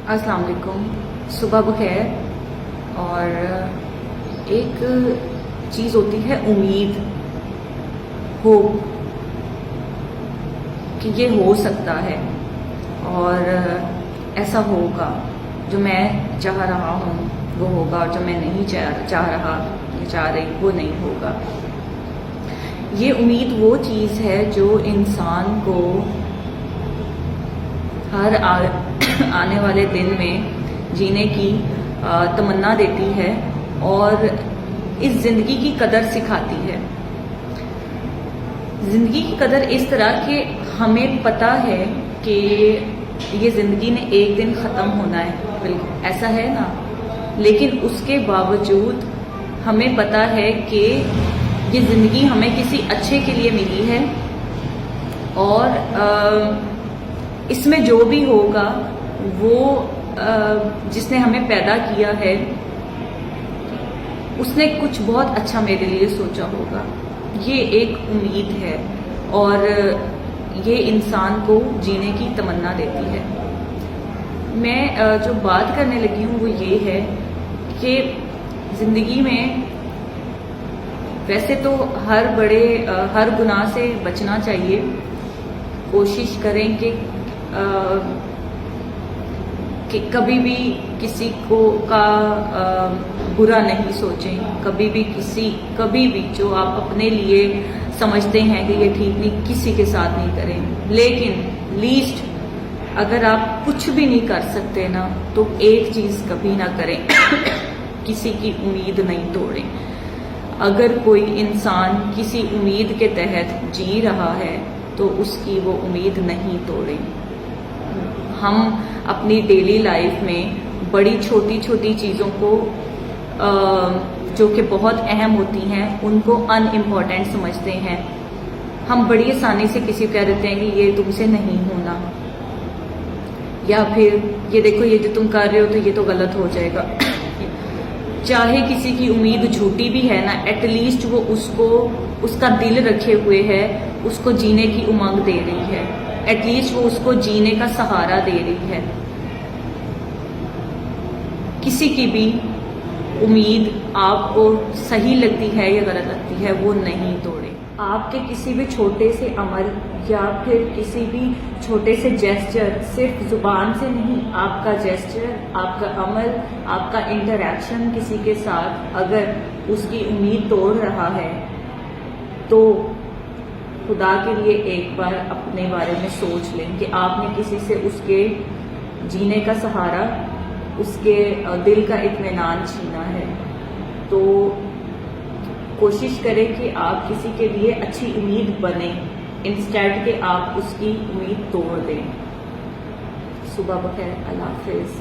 السلام علیکم، صبح بخیر۔ اور ایک چیز ہوتی ہے امید، ہوپ کہ یہ ہو سکتا ہے اور ایسا ہوگا، جو میں چاہ رہا ہوں وہ ہوگا، اور جو میں نہیں چاہ رہا یا چاہ رہی وہ نہیں ہوگا۔ یہ امید وہ چیز ہے جو انسان کو ہر آنے والے دن میں جینے کی تمنا دیتی ہے اور اس زندگی کی قدر سکھاتی ہے۔ زندگی کی قدر اس طرح کہ ہمیں پتہ ہے کہ یہ زندگی نے ایک دن ختم ہونا ہے، بالکل ایسا ہے نا، لیکن اس کے باوجود ہمیں پتہ ہے کہ یہ زندگی ہمیں کسی اچھے کے لیے ملی ہے، اور اس میں جو بھی ہوگا وہ جس نے ہمیں پیدا کیا ہے اس نے کچھ بہت اچھا میرے لیے سوچا ہوگا۔ یہ ایک امید ہے اور یہ انسان کو جینے کی تمنا دیتی ہے۔ میں جو بات کرنے لگی ہوں وہ یہ ہے کہ زندگی میں ویسے تو ہر گناہ سے بچنا چاہیے، کوشش کریں کہ کبھی بھی کسی کا برا نہیں سوچیں، کبھی بھی جو آپ اپنے لیے سمجھتے ہیں کہ یہ ٹھیک نہیں، کسی کے ساتھ نہیں کریں۔ لیکن لیسٹ اگر آپ کچھ بھی نہیں کر سکتے نا تو ایک چیز کبھی نہ کریں، کسی کی امید نہیں توڑیں۔ اگر کوئی انسان کسی امید کے تحت جی رہا ہے تو اس کی وہ امید نہیں توڑیں۔ ہم اپنی ڈیلی لائف میں بڑی چھوٹی چھوٹی چیزوں کو جو کہ بہت اہم ہوتی ہیں ان کو ان امپورٹنٹ سمجھتے ہیں۔ ہم بڑی آسانی سے کسی کو کہہ دیتے ہیں کہ یہ تم سے نہیں ہونا، یا پھر یہ دیکھو یہ جو تم کر رہے ہو تو یہ تو غلط ہو جائے گا۔ چاہے کسی کی امید جھوٹی بھی ہے نا، ایٹ لیسٹ وہ اس کا دل رکھے ہوئے ہے، اس کو جینے کی امنگ دے رہی ہے، ایٹ لیسٹ وہ اس کو جینے کا سہارا دے رہی ہے۔ کسی کی بھی امید آپ کو صحیح لگتی ہے یا غلط لگتی ہے وہ نہیں توڑے۔ آپ کے کسی بھی چھوٹے سے عمل یا پھر کسی بھی چھوٹے سے جیسچر، صرف زبان سے نہیں، آپ کا جیسچر، آپ کا عمل، آپ کا انٹریکشن کسی کے ساتھ اگر اس کی امید توڑ رہا ہے تو خدا کے لیے ایک بار اپنے بارے میں سوچ لیں کہ آپ نے کسی سے اس کے جینے کا سہارا، اس کے دل کا اطمینان چھینا ہے۔ تو کوشش کریں کہ آپ کسی کے لیے اچھی امید بنیں، انسٹیڈ کہ آپ اس کی امید توڑ دیں۔ صبح بخیر، اللہ حافظ۔